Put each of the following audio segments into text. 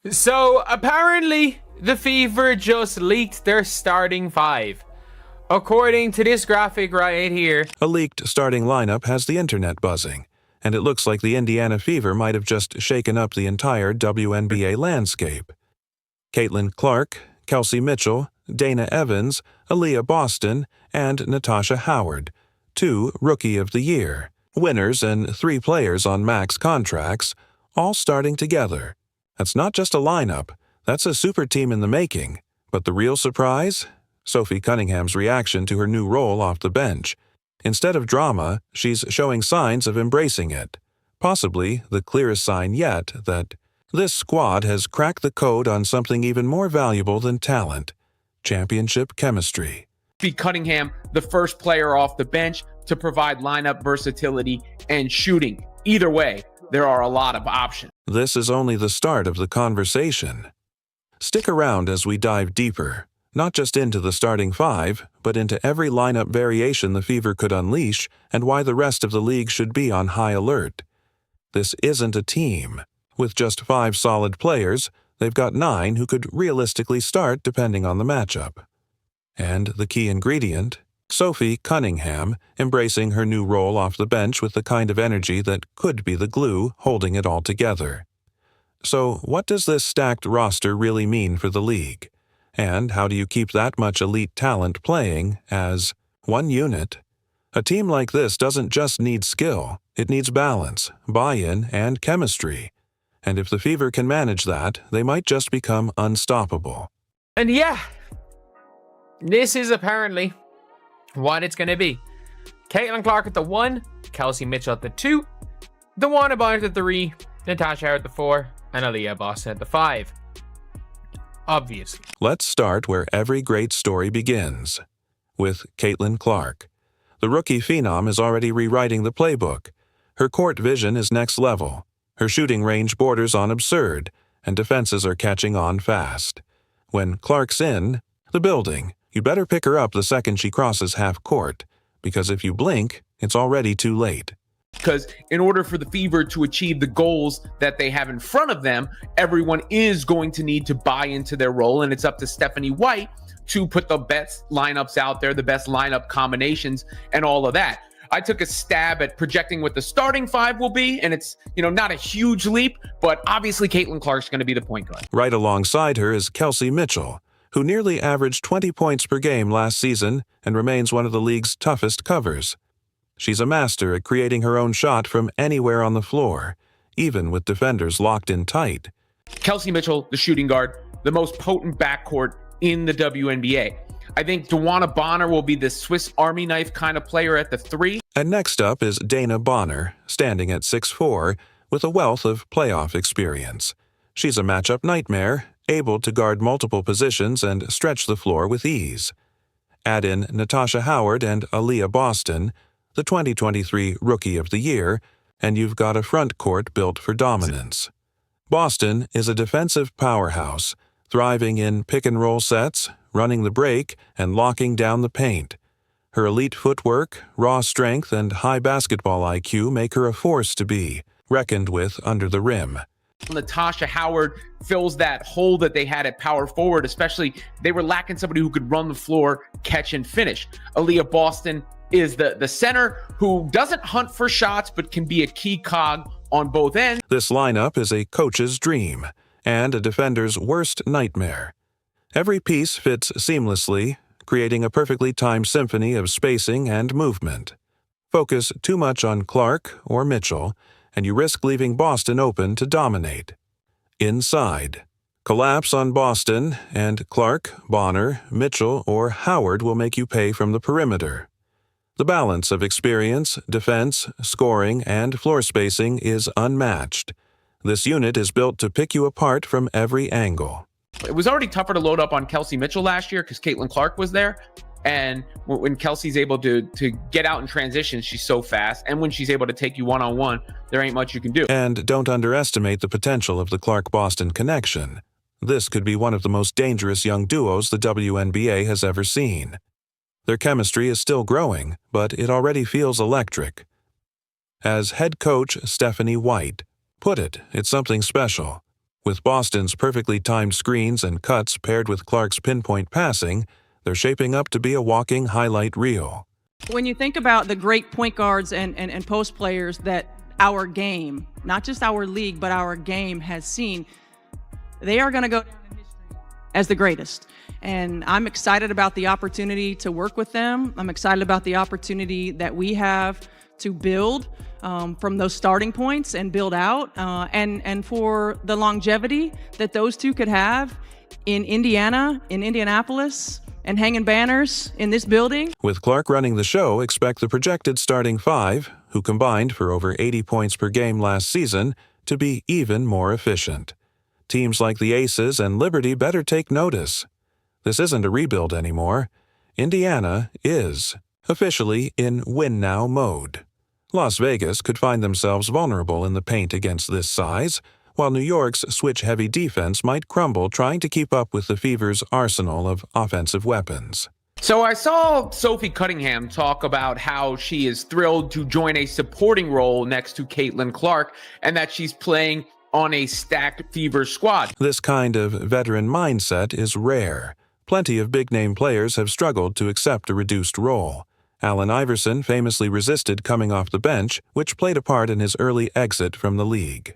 So apparently the Fever just leaked their starting five. According to this graphic right here, a leaked starting lineup has the internet buzzing, and it looks like the Indiana Fever might have just shaken up the entire WNBA landscape. Caitlin Clark, Kelsey Mitchell, Dana Evans, Aaliyah Boston, and Natasha Howard, 2 Rookie of the Year, winners and 3 players on max contracts, all starting together. That's not just a lineup, that's a super team in the making. But the real surprise? Sophie Cunningham's reaction to her new role off the bench. Instead of drama, she's showing signs of embracing it. Possibly the clearest sign yet that this squad has cracked the code on something even more valuable than talent: championship chemistry. Sophie Cunningham, the first player off the bench to provide lineup versatility and shooting. Either way, there are a lot of options. This is only the start of the conversation. Stick around as we dive deeper, not just into the starting five, but into every lineup variation the Fever could unleash and why the rest of the league should be on high alert. This isn't a team. With just 5 solid players, they've got 9 who could realistically start depending on the matchup. And the key ingredient? Sophie Cunningham, embracing her new role off the bench with the kind of energy that could be the glue holding it all together. So, what does this stacked roster really mean for the league? And how do you keep that much elite talent playing as one unit? A team like this doesn't just need skill, it needs balance, buy-in, and chemistry. And if the Fever can manage that, they might just become unstoppable. And yeah, this is apparently what it's going to be. Caitlin Clark at the 1, Kelsey Mitchell at the 2, DeWanna Bonner at the 3, Natasha Howard at the 4, and Aaliyah Boston at the 5. Obviously. Let's start where every great story begins, with Caitlin Clark. The rookie phenom is already rewriting the playbook. Her court vision is next level. Her shooting range borders on absurd, and defenses are catching on fast. When Clark's in the building, you better pick her up the second she crosses half court, because if you blink, it's already too late. Because in order for the Fever to achieve the goals that they have in front of them, everyone is going to need to buy into their role, and it's up to Stephanie White to put the best lineups out there, the best lineup combinations, and all of that. I took a stab at projecting what the starting 5 will be, and it's, not a huge leap, but obviously Caitlin Clark's going to be the point guard. Right alongside her is Kelsey Mitchell, who nearly averaged 20 points per game last season and remains one of the league's toughest covers. She's a master at creating her own shot from anywhere on the floor, even with defenders locked in tight. Kelsey Mitchell, the shooting guard, the most potent backcourt in the WNBA. I think DeWanna Bonner will be the Swiss Army knife kind of player at the 3. And next up is Dana Bonner, standing at 6'4", with a wealth of playoff experience. She's a matchup nightmare, able to guard multiple positions and stretch the floor with ease. Add in Natasha Howard and Aaliyah Boston, the 2023 Rookie of the Year, and you've got a front court built for dominance. Boston is a defensive powerhouse, thriving in pick-and-roll sets, running the break, and locking down the paint. Her elite footwork, raw strength, and high basketball IQ make her a force to be reckoned with under the rim. Natasha Howard fills that hole that they had at power forward, especially they were lacking somebody who could run the floor, catch, and finish. Aaliyah Boston is the center who doesn't hunt for shots but can be a key cog on both ends. This lineup is a coach's dream and a defender's worst nightmare. Every piece fits seamlessly, creating a perfectly timed symphony of spacing and movement. Focus too much on Clark or Mitchell, and you risk leaving Boston open to dominate. Inside, collapse on Boston, and Clark, Bonner, Mitchell, or Howard will make you pay from the perimeter. The balance of experience, defense, scoring, and floor spacing is unmatched. This unit is built to pick you apart from every angle. It was already tougher to load up on Kelsey Mitchell last year because Caitlin Clark was there. And when Kelsey's able to get out in transition, she's so fast. And when she's able to take you one-on-one, there ain't much you can do. And don't underestimate the potential of the Clark-Boston connection. This could be one of the most dangerous young duos the WNBA has ever seen. Their chemistry is still growing, but it already feels electric. As head coach Stephanie White put it, it's something special. With Boston's perfectly timed screens and cuts paired with Clark's pinpoint passing, they're shaping up to be a walking highlight reel. When you think about the great point guards and post players that our game, not just our league, but our game has seen, they are going to go down in history as the greatest. And I'm excited about the opportunity to work with them. I'm excited about the opportunity that we have to build from those starting points and build out, and for the longevity that those two could have in Indiana, in Indianapolis, and hanging banners in this building. With Clark running the show, expect the projected starting five, who combined for over 80 points per game last season, to be even more efficient. Teams like the Aces and Liberty better take notice. This isn't a rebuild anymore. Indiana is officially in win-now mode. Las Vegas could find themselves vulnerable in the paint against this size, while New York's switch-heavy defense might crumble trying to keep up with the Fever's arsenal of offensive weapons. So I saw Sophie Cunningham talk about how she is thrilled to join a supporting role next to Caitlin Clark and that she's playing on a stacked Fever squad. This kind of veteran mindset is rare. Plenty of big-name players have struggled to accept a reduced role. Allen Iverson famously resisted coming off the bench, which played a part in his early exit from the league.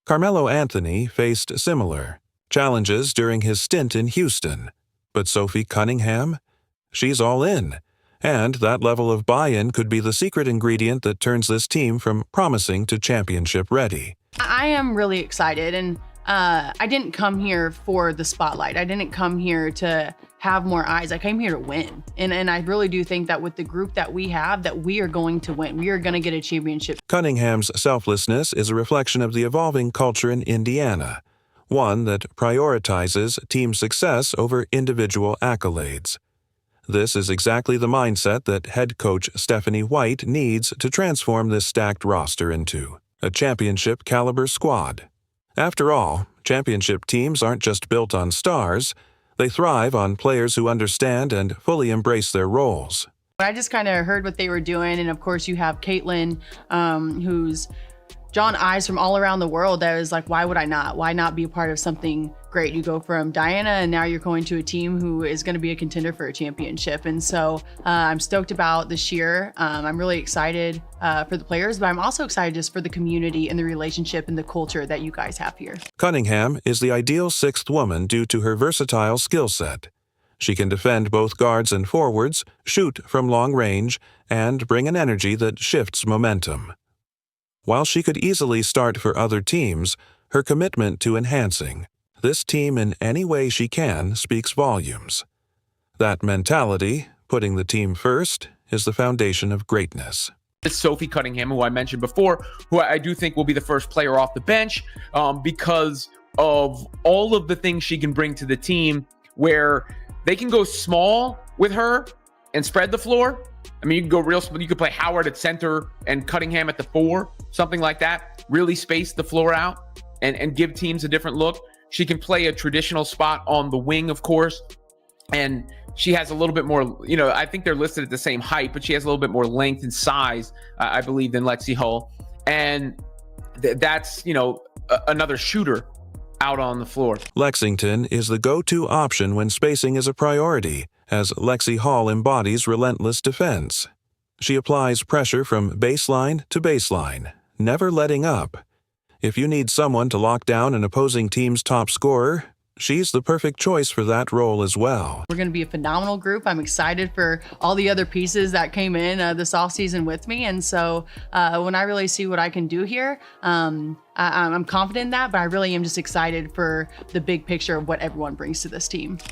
Carmelo Anthony faced similar challenges during his stint in Houston. But Sophie Cunningham? She's all in. And that level of buy-in could be the secret ingredient that turns this team from promising to championship ready. I am really excited, and I didn't come here for the spotlight. I didn't come here to have more eyes. I came here to win. And I really do think that with the group that we have, that we are going to win. We are going to get a championship. Cunningham's selflessness is a reflection of the evolving culture in Indiana, one that prioritizes team success over individual accolades. This is exactly the mindset that head coach Stephanie White needs to transform this stacked roster into a championship-caliber squad. After all, championship teams aren't just built on stars. They thrive on players who understand and fully embrace their roles. I just kind of heard what they were doing, and of course you have Caitlin, who's drawn eyes from all around the world that was like, why would I not? Why not be a part of something great? You go from Diana, and now you're going to a team who is going to be a contender for a championship. And so I'm stoked about this year. I'm really excited for the players, but I'm also excited just for the community and the relationship and the culture that you guys have here. Cunningham is the ideal sixth woman due to her versatile skill set. She can defend both guards and forwards, shoot from long range, and bring an energy that shifts momentum. While she could easily start for other teams, her commitment to enhancing this team in any way she can speaks volumes. That mentality, putting the team first, is the foundation of greatness. Sophie Cunningham, who I mentioned before, who I do think will be the first player off the bench because of all of the things she can bring to the team, where they can go small with her and spread the floor. I mean, you can go real small. You could play Howard at center and Cunningham at the 4, something like that. Really space the floor out and give teams a different look. She can play a traditional spot on the wing, of course. And she has a little bit more, I think they're listed at the same height, but she has a little bit more length and size, I believe, than Lexi Hull. And that's, another shooter out on the floor. Lexington is the go-to option when spacing is a priority, as Lexi Hall embodies relentless defense. She applies pressure from baseline to baseline, never letting up. If you need someone to lock down an opposing team's top scorer, she's the perfect choice for that role as well. We're going to be a phenomenal group. I'm excited for all the other pieces that came in this offseason with me. And so when I really see what I can do here, I'm confident in that, but I really am just excited for the big picture of what everyone brings to this team.